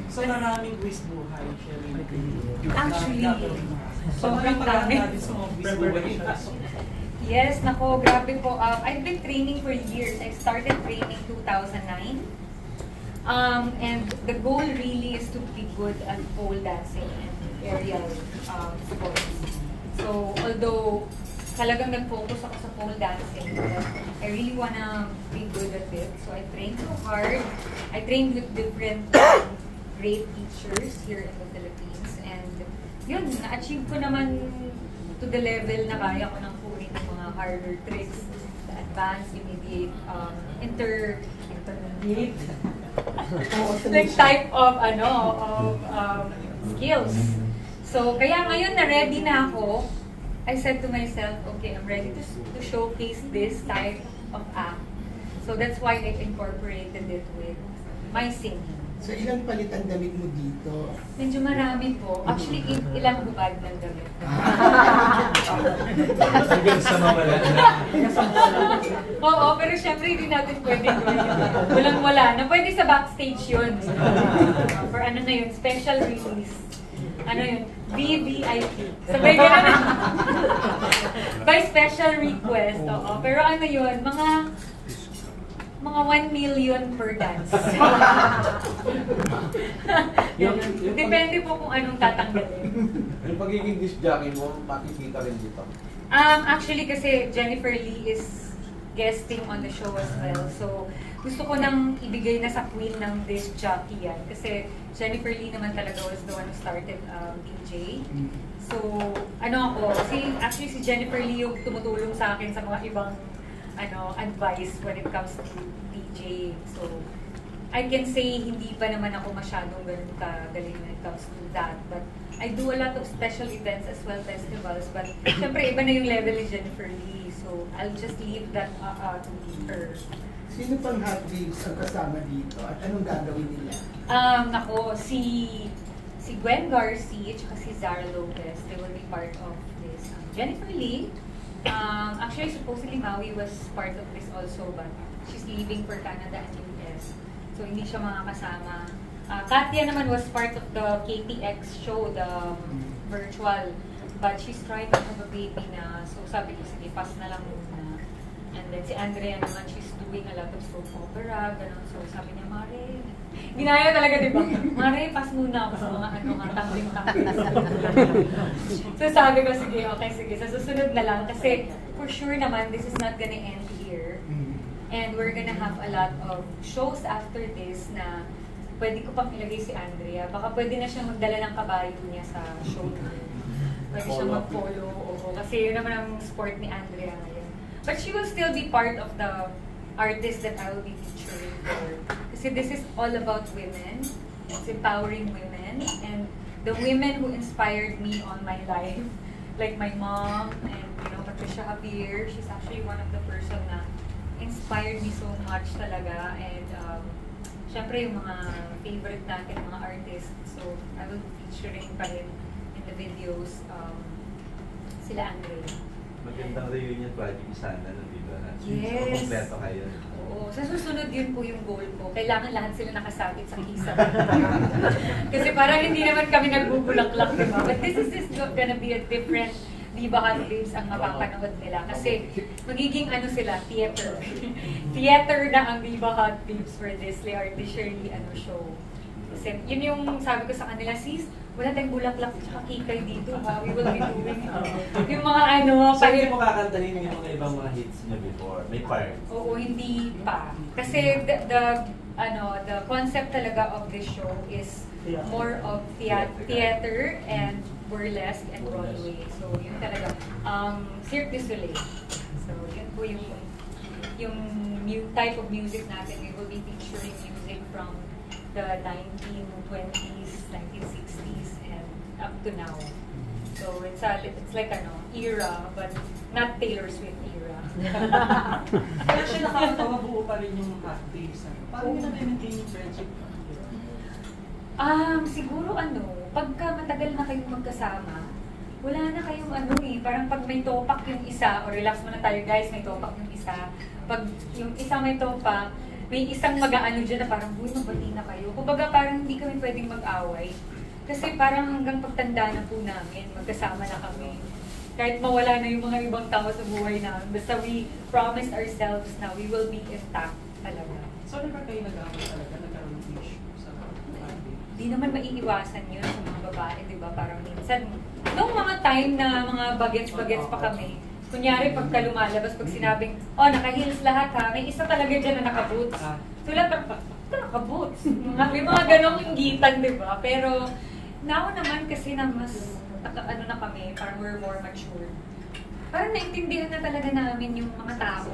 So maraming quiz buhay, Actually, sobrang dami sa mga quiz buhay. Yes, nako, grabe po. I've been training for years. I started training 2009. And the goal really is to be good at pole dancing and aerial sports. So, although talagang nag-focus ako sa pole dancing, I really wanna be good at it. So, I trained so hard. I trained with different great teachers here in the Philippines. And yun, na-achieve ko naman to the level na kaya ko nang kunin ng mga harder tricks, the advanced, immediate, intermediate, like type of skills. So, kaya ngayon na ready na ako, I said to myself, okay, I'm ready to showcase this type of act. So that's why I incorporated it with my singing. So ilang palit ang damit mo dito? Medyo marami po. Actually, ilang hubad ng damit. Hanggang sa mawala na. Oo, pero syempre hindi natin pwede gawin. Walang-wala. Na pwede sa backstage yun. For ano na yun, special release. Ano yun? VVIP. Sabay ka na. By special request. Oo. Pero ano yun, mga 1 million per dance. Depende po kung anong tatanggalin. Yung pagiging disc jockey mo, makikita rin dito. Actually kasi Jennifer Lee is guesting on the show as well. So, gusto ko nang ibigay na sa queen ng disc jockey yan. Kasi Jennifer Lee naman talaga was the one who started DJ. So, actually si Jennifer Lee yung tumutulong sa akin sa mga ibang advice when it comes to DJ. So, I can say hindi pa naman ako masyadong ganun kagaling when it comes to that. But I do a lot of special events as well, festivals. But syempre, iba na yung level ni Jennifer Lee. So, I'll just leave that to her. Sino pang hot babes ang kasama dito at anong gagawin nila? Si Gwen Garcia at si Zara Lopez, they will be part of this. Jennifer Lee, actually supposedly Maui was part of this also, but she's leaving for Canada and US. So hindi siya makakasama. Katya naman was part of the KTX show, the virtual, but she's trying to have a baby na. So sabi ko, sige, pass na lang muna. And then si Andrea naman, she's doing a lot of soap opera, gano'n. So sabi niya, Mare, ginaya talaga, di ba? Mare, pass muna ako sa mga tangling-tangling. So sabi ko, sige, okay, sige. Sa susunod na lang, kasi for sure naman, this is not gonna end here. And we're gonna have a lot of shows after this na pwede ko pang ilagay si Andrea. Baka pwede na siyang magdala ng kabayo niya sa show. Pwede siyang mag-follow. Kasi yun naman ang sport ni Andrea ngayon. But she will still be part of the artists that I will be featuring for. Kasi this is all about women. It's empowering women. And the women who inspired me on my life, like my mom and Patricia Javier, she's actually one of the person na inspired me so much talaga. And syempre yung mga favorite natin, mga artists. So I will be featuring pa rin in the videos sila Andrea. Magandang reunion project sana, di ba? Yes. Kompleto kayo. Oo. Sa susunod yun po yung goal ko. Kailangan lahat sila nakasabit sa kisame. Kasi parang hindi naman kami nagbubulaklak, di ba? But this is gonna be a different Diva Hot Babes ang mapapanood nila. Kasi magiging sila, theater. Theater na ang Diva Hot Babes for this Learte Shirley show. Kasi yun yung sabi ko sa kanila, sis, wala tayong bulaklak at kikay dito, ha? We will be doing yung mga So hindi mo kakantahin yung mga ibang mga hits niya before? May part? Oo, hindi pa. Kasi the concept talaga of this show is more of theater and burlesque and Broadway. So yun talaga. Cirque du Soleil. So yun po yung type of music natin. We will be featuring music from the 1920s, 1960s, and up to now. So it's like era, but not Taylor Swift era. Pero siya nakakatawa, buo pa rin yung hot babes. Paano nyo na-maintain yung friendship? Siguro pagka matagal na kayong magkasama, wala na kayong parang pag may topak yung isa, o relax muna tayo guys, may topak yung isa. Pag yung isa may topak, may isang mag-aano dyan na parang, uy, mabati na kayo. Kumbaga parang hindi kami pwedeng mag-away. Kasi parang hanggang pagtanda na po namin, magkasama na kami. Kahit mawala na yung mga ibang tao sa buhay namin, basta we promised ourselves na we will be intact talaga. So, never kayo nag-away talaga? Nagkaroon ng issue sa Di naman maiiwasan yun sa mga babae, di ba? Parang minsan, noong mga time na mga bagets-bagets pa kami, kunyari pagka lumalabas, pag sinabing, oh, naka-heels lahat ha, may isa talaga dyan na naka-boots. So, lahat, naka-boots. May mga ganong inggitan, di ba? Pero, now naman kasi na mas, ano na kami, parang we're more mature. Parang naintindihan na talaga namin yung mga tao.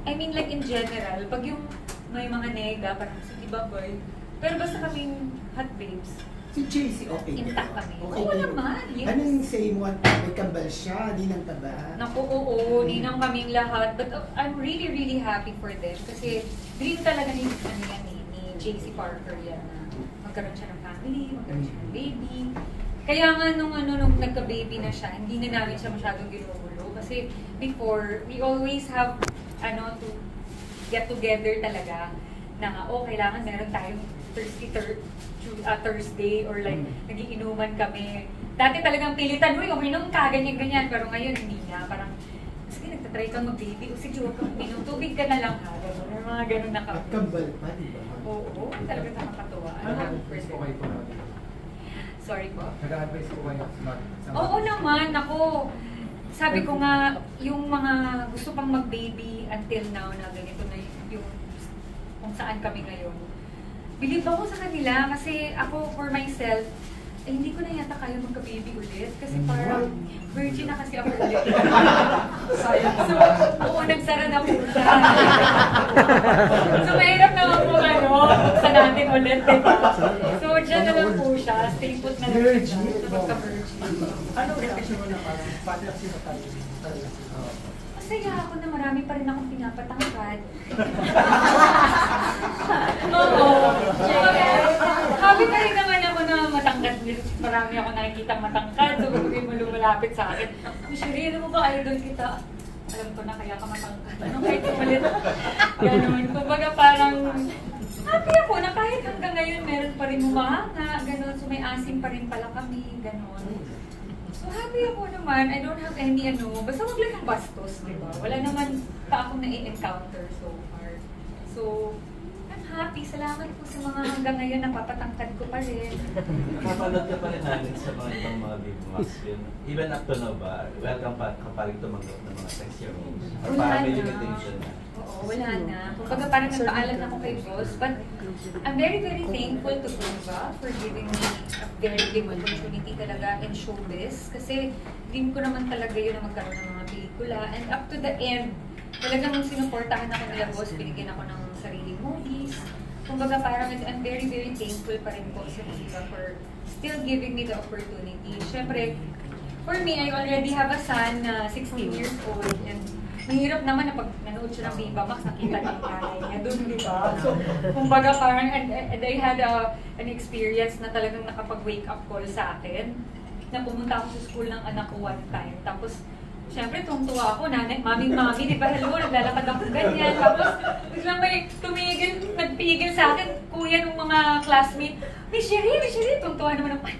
I mean, like in general, pag yung may mga nega, parang sige babay. Pero basta kaming hot babes. Si JC, okay. Intact kami. Okay Oo kayo. naman, yes. Anong say mo? May kambal siya, di nang taba. Naku, oo, ninang kaming lahat. But I'm really, really happy for them. Kasi dream talaga ni JC Parker yan na magkaroon siya ng family, magkaroon siya ng baby. Kaya nga nung nagka-baby na siya, hindi na namin siya masyadong ginugulo. Kasi before, we always have to get together talaga na kailangan meron tayong Thursday or like nagiinuman kami. Dati talagang pilitan, uy, uminom ka, ganyan-ganyan. Pero ngayon, hindi na. Parang, sige, nagtatry kang mag-baby. O sige, huwag kang uminom. Tubig ka na lang ha. Ganun. Mga ganun na kami. At kambal pa, di ba? Oo, talaga nakakatuwa. Nag-advise po kayo po. Sorry po. Nag-advise po kayo sa Oo naman, ako. Sabi ko nga, yung mga gusto pang mag-baby until now na ganito na yung kung saan kami ngayon. Believe ako sa kanila kasi ako for myself, hindi ko na yata kaya magka-baby ulit kasi parang virgin na kasi ako ulit. sayang. So, oo, nagsara na po siya. So, mahirap naman po buksan natin ulit, diba? So, dyan na lang po siya. Stay put na lang siya. So, magka-virgin. Anong reaction mo na parang pati lang sila tayo? Masaya ako na marami pa rin akong pinapatangkad. Oo. Happy pa rin naman ako na matangkad. Marami ako nakikitang matangkad. So, pag mo lumalapit sa akin, Sherry, ano mo ba idol kita? Alam ko na kaya ka matangkad. Anong kahit umalit? Ganon. Kumbaga parang happy ako na kahit hanggang ngayon meron pa rin humahanga. Ganon. So, may asim pa rin pala kami. Ganon. So, happy ako naman. I don't have any basta wag lang ng bastos, di ba? Wala naman pa akong na-encounter so far. So, I'm happy. Salamat po sa mga hanggang ngayon napapatangkad ko pa rin. Kapanood ka pa rin namin sa mga ibang mga big mask yun. Even up to now ba, welcome pa kapalig tumanggap ng mga sex roles? Or Wala parang may na. limitation na? Oo, wala na. Kumbaga parang nagpaalam ako kay boss. But I'm very, very thankful to Viva for giving me a very big opportunity talaga in showbiz. Kasi dream ko naman talaga yun na magkaroon ng mga pelikula. And up to the end, talagang sinuportahan ako nila boss. Binigyan ako ng sariling movies. Kumbaga parang I'm very, very thankful pa rin po sa Viva for still giving me the opportunity. Siyempre, for me, I already have a son na 16 years old. And mahirap naman na pag nanood siya ng Viva Max, nakita niya yung nanay niya doon, di ba? So, kumbaga parang, and I had an experience na talagang nakapag-wake up call sa akin, na pumunta ako sa school ng anak ko one time. Tapos, syempre, tungtuwa ako, nanay, mami, di ba, hello, naglalakad ako ganyan. Tapos, biglang may nagpigil sa akin, kuya ng mga classmate, Miss Sherry, tungtuwa naman ako,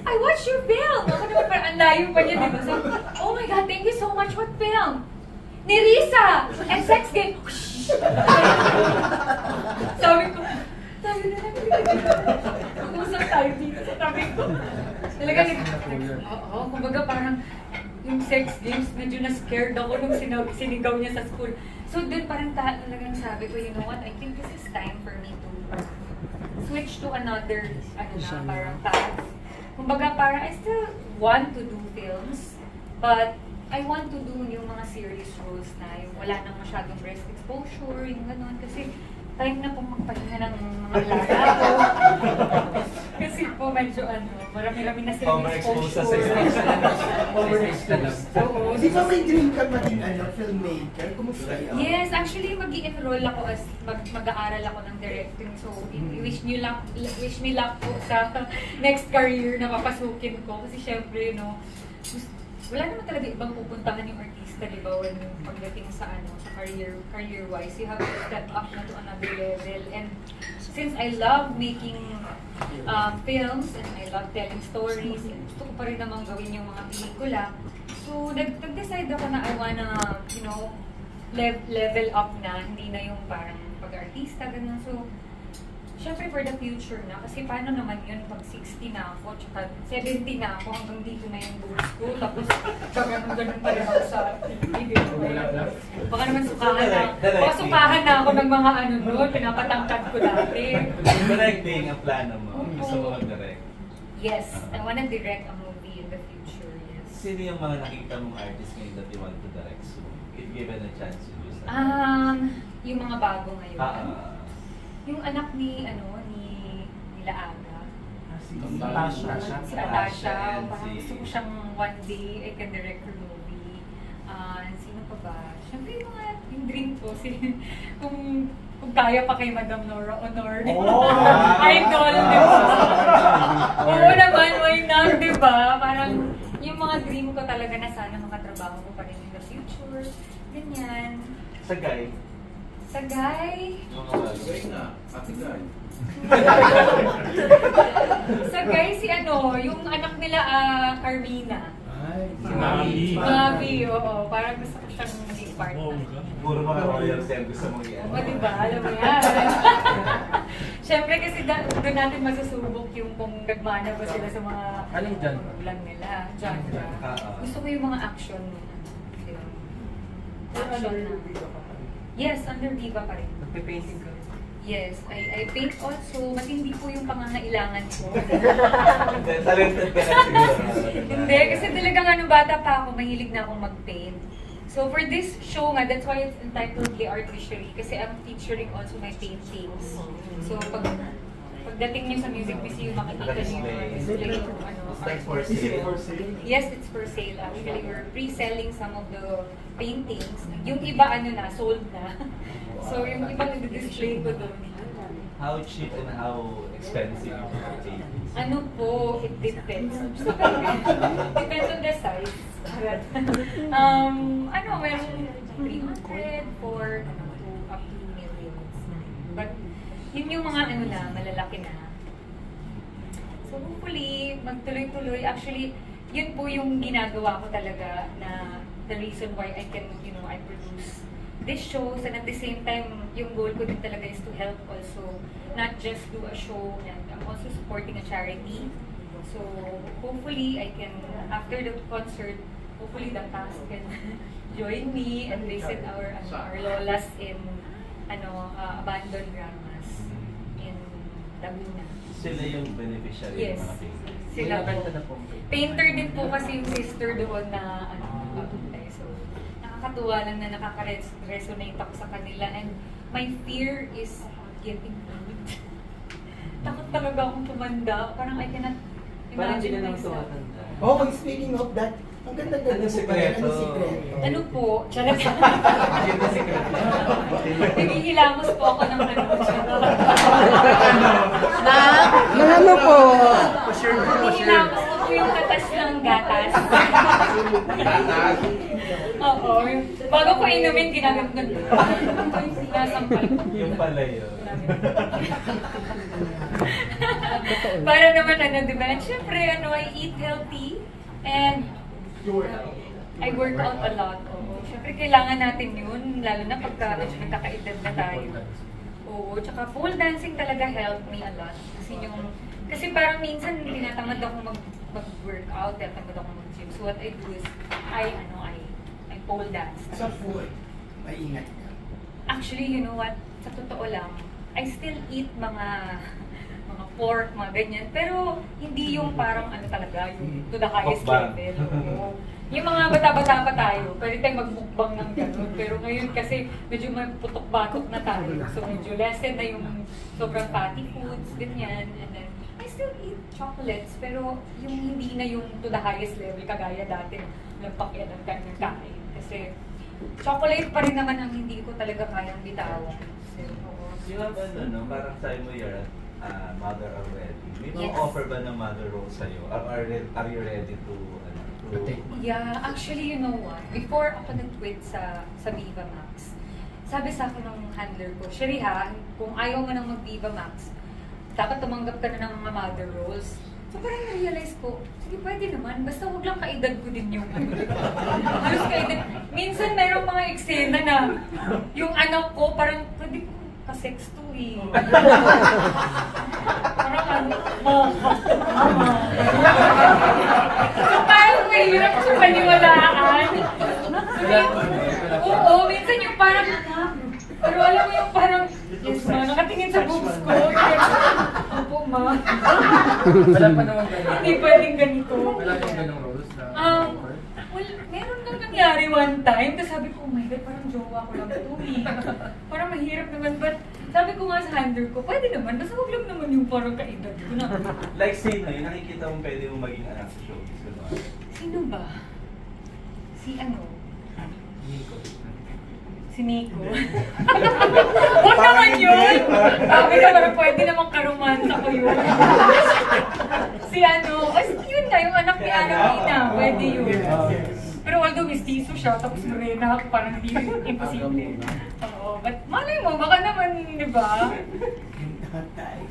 I watched your film! Ako naman parang ang layo pa niya, di ba? So, oh my God, thank you so much, what film? Ni Risa! And sex game! Sabi ko, tayo na lang. Usap tayo dito sa tabi ko. Talaga, oo, kumbaga parang yung sex games, medyo na-scared ako nung sinigaw niya sa school. So doon parang talagang sabi ko, you know what, I think this is time for me to switch to another, parang path. Kumbaga parang I still want to do films, but I want to do yung mga serious roles na yung wala nang masyadong breast exposure, yung gano'n. Kasi time na pong magpahinga ng mga laga ko. Kasi po medyo marami-rami na silang Overexposed sa exposure. sex. Overexposed. Oo. Di ba may dream ka maging filmmaker? Kumusta yun? Yes, actually mag-i-enroll ako as mag-aaral ako ng directing. So, wish me luck po sa next career na papasukin ko. Kasi syempre, wala naman talaga ibang pupuntahan yung artista, di ba? When pagdating sa sa career-wise, you have to step up na to another level. And since I love making films and I love telling stories, and gusto ko pa rin namang gawin yung mga pelikula, so nag-decide ako na I wanna, level up na, hindi na yung parang pag-artista, ganun. So, syempre for the future na, kasi paano naman yun pag 60 na ako, tsaka 70 na ako, hanggang dito na yung goals ko, tapos ganun pa rin ako sa baka naman sukahan na, sukahan na ako ng mga pinapatangkad ko dati. Directing ang plano mo, gusto mo mag-direct? Yes, I wanna direct a movie in the future, yes. Sino yung mga nakita mong artist ngayon that you want to direct soon? If given a chance to do so. Yung mga bago ngayon. Yung anak ni nila Aga. Si Natasha. Si Natasha. Parang gusto ko siyang one day I can direct her movie. Sino pa ba? Siyempre yung dream ko. Kung kaya pa kay Madam Nora Honor. Idol, di ba? Oo naman, why not, di ba? Parang yung mga dream ko talaga na sana makatrabaho ko pa rin in the future. Ganyan. Sa guy? Sa guy? Ate guy. Sa guy, yung anak nila, Carmina. Si Mavi, oo. Parang gusto ko siyang maging partner. Puro mga royals yan gusto mong yan. O, diba? Alam mo yan. Siyempre kasi doon natin masusubok yung kung nagmana ba sila sa mga ulang nila. Genre. Gusto ko yung mga action. Action na. Yes, under Viva pa rin. Nagpe-painting ka? Yes, I paint also. Matindi po yung pangangailangan ko. Talented ka na siguro. Hindi, kasi talagang bata pa ako, mahilig na akong mag-paint. So for this show nga, that's why it's entitled The Art Fishery, kasi I'm featuring also my paintings. So pagdating niyo sa Music Museum, makikita niyo yung display yung That's for sale? Yes, it's for sale. Actually, we're pre-selling some of the paintings. Yung iba sold na. So yung iba nag-display ko doon. How cheap and how expensive yung mga paintings? It depends. Depends on the size. Meron 300 for up to millions. But yun yung mga malalaki na. So hopefully, magtuloy-tuloy. Actually, yun po yung ginagawa ko talaga na the reason why I can, I produce this shows, and at the same time, yung goal ko din talaga is to help also, not just do a show, and I'm also supporting a charity. So hopefully, I can, after the concert, hopefully the cast can join me and visit our lolas in abandoned grandmas in Laguna. Sila yung beneficiary Yes. ng mga paintings? Sila po. Painter din po kasi yung sister doon na so nakakatuwa lang na nakaka-resonate ako sa kanila, and my fear is getting old. Takot talaga akong tumanda. Parang I cannot imagine myself. Speaking of that, ang ganda-ganda Anong po pala. sikreto? Anong sikreto? Ano po? Charot. Ano yung sikreto? Nagihilamos po ako ng Ano po? Nagihilamos po yung katas ng gatas. Oo. Bago ko inumin, ginamit nun. Nasampal ko. Yung pala yun. Para naman diba? Siyempre, I eat healthy and I work out a lot. Siyempre, kailangan natin yun, lalo na pagka nagkakaedad na tayo. Oo, tsaka pole dancing talaga helped me a lot. Kasi parang minsan tinatamad ako mag-workout, tinatamad ako mag-gym. So what I do is, I pole dance. Sa food, maingat ka. Actually, you know what? Sa totoo lang, I still eat mga pork, mga ganyan. Pero hindi yung parang talaga, yung to the highest level. Yung mga bata-bata pa tayo, pwede tayong magmukbang ng gano'n. Pero ngayon kasi medyo may putok-batok na tayo. So medyo lessen na yung sobrang fatty foods, ganyan. And then, I still eat chocolates, pero yung hindi na yung to the highest level, kagaya dati, lampak yan ang kain. Kasi chocolate pa rin naman ang hindi ko talaga kayang bitawan. You have parang sabi mo you're a mother already. May mga Yes. offer ba ng mother role sa'yo? Are you ready to Yeah, actually, you know what? Before ako nag-quit sa Viva Max, sabi sa akin ng handler ko, Sherry ha, kung ayaw mo nang mag-Viva Max, dapat tumanggap ka na ng mga mother roles. So parang na-realize ko, sige pwede naman, basta huwag lang kaedad ko din yung halos kaedad. Minsan mayroong mga eksena na yung anak ko parang pwede ko ka-sex to eh. Parang ano, mama. So parang mahirap siya paniwalaan. Oo, minsan yung parang, pero alam mo yung parang, yes ma, nakatingin sa boobs ko. Opo ma. Wala pa naman ganun. Hindi pwedeng ganito. Wala pang ganung roles na Well, meron lang nangyari one time. Tapos sabi ko, oh my God, parang jowa ko lang ito eh. Parang mahirap naman. But sabi ko nga sa handler ko, pwede naman. Basta huwag lang naman yung parang kaedad ko na. Like sino, yung nakikita mo pwede mo maging anak sa showbiz. Sino ba? Si ano? Nico. Si Nico. Huwag naman yun! Sabi ka parang pwede namang karomansa ko yun. Si ano, yun na, yung anak ni Ana Pina. Pwede yun. Pero although mistiso siya, tapos morena ako, parang hindi imposible. Oo, but malay mo, baka naman, di ba?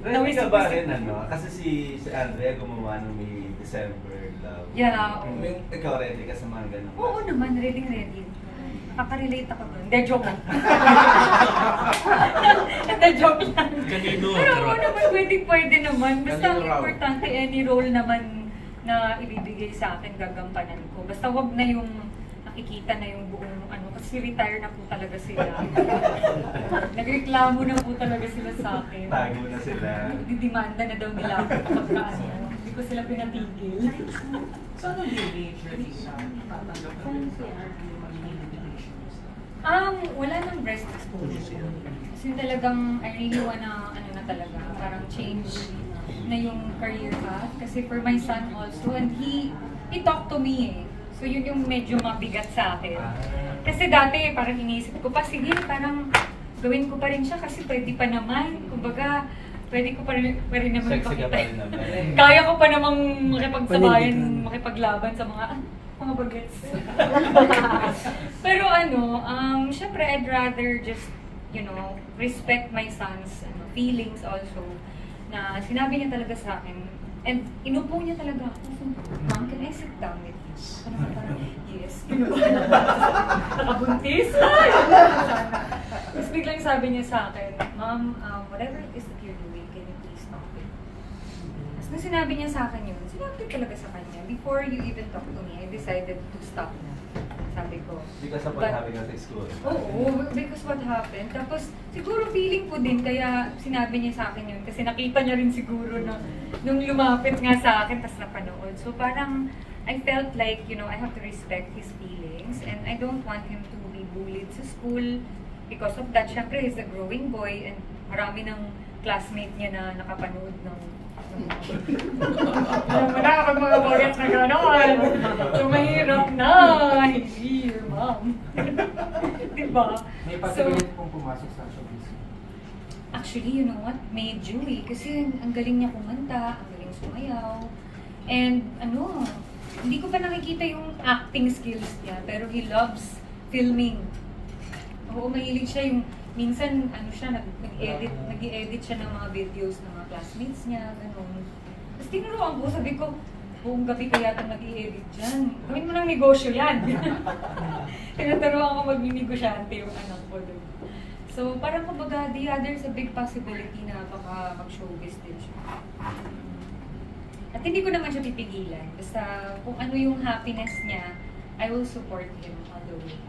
Ready ka ba rin ano? Kasi si Andrea gumawa ng may December Love. Yeah. Ikaw ready ka sa mga ganun? Oo naman, ready. Nakarelate ako doon. Hindi, joke lang. Hindi, joke lang. Kanino? Pero oo naman, pwede naman. Basta ang importante, any role naman na ibibigay sa akin, gagampanan ko. Basta wag na yung nakikita na yung buong ano, kasi retire na po talaga sila. Nagreklamo na po talaga sila sa akin. Tago na sila. Didimanda na daw nila ako kapag ano. Hindi ko sila pinatigil. So ano yung nature na tatanggap ka rin sa yung magiging limitations? Wala nang breast exposure. Kasi talagang I really wanna, ano na talaga, parang change na yung career path. Kasi for my son also, and he talked to me eh. So yun yung medyo mabigat sa akin. Kasi dati parang iniisip ko pa, sige parang gawin ko pa rin siya kasi pwede pa naman. Kumbaga, pwede ko pa rin naman Sexy ka pa rin naman. Kaya ko pa namang makipagsabayan, makipaglaban sa mga bagets. Pero ano, syempre I'd rather just, you know, respect my son's feelings also. Na sinabi niya talaga sa akin, and inupo niya talaga ako. So, Mom, can I sit down with you? Ano ka parang, yes. Nakabuntis. Tapos biglang sabi niya sa akin, Mom, whatever it is that you're doing, can you please stop it? Tapos nung sinabi niya sa akin yun, sinabi talaga sa kanya, before you even talk to me, I decided to stop na. Sabi ko. Because of what happened at school. Oo, because what happened. Tapos siguro feeling ko din, kaya sinabi niya sa akin yun. Kasi nakita niya rin siguro na nung lumapit nga sa akin, tapos napanood. So parang, I felt like, you know, I have to respect his feelings. And I don't want him to be bullied sa school. Because of that, syempre, he's a growing boy. And marami ng classmate niya na nakapanood ng wala kapag mga bagets na gano'n. So, mahirap na. Hindi, your mom. Diba? May possibility pong pumasok sa showbiz. Actually, you know what? Medyo eh. Kasi ang galing niya kumanta, ang galing sumayaw. And ano, hindi ko pa nakikita yung acting skills niya. Pero he loves filming. Oo, mahilig siya yung minsan, ano siya, nag-i-edit siya ng mga videos ng mga classmates niya, gano'n. Tapos tinuruan ko, sabi ko, buong gabi kaya itong nag-i-edit dyan. Gawin mo ng negosyo yan. Tinuturuan ko mag-negosyante yung anak ko doon. So, parang kumbaga, there's a big possibility na baka mag-showbiz din siya. At hindi ko naman siya pipigilan. Basta kung ano yung happiness niya, I will support him all the way.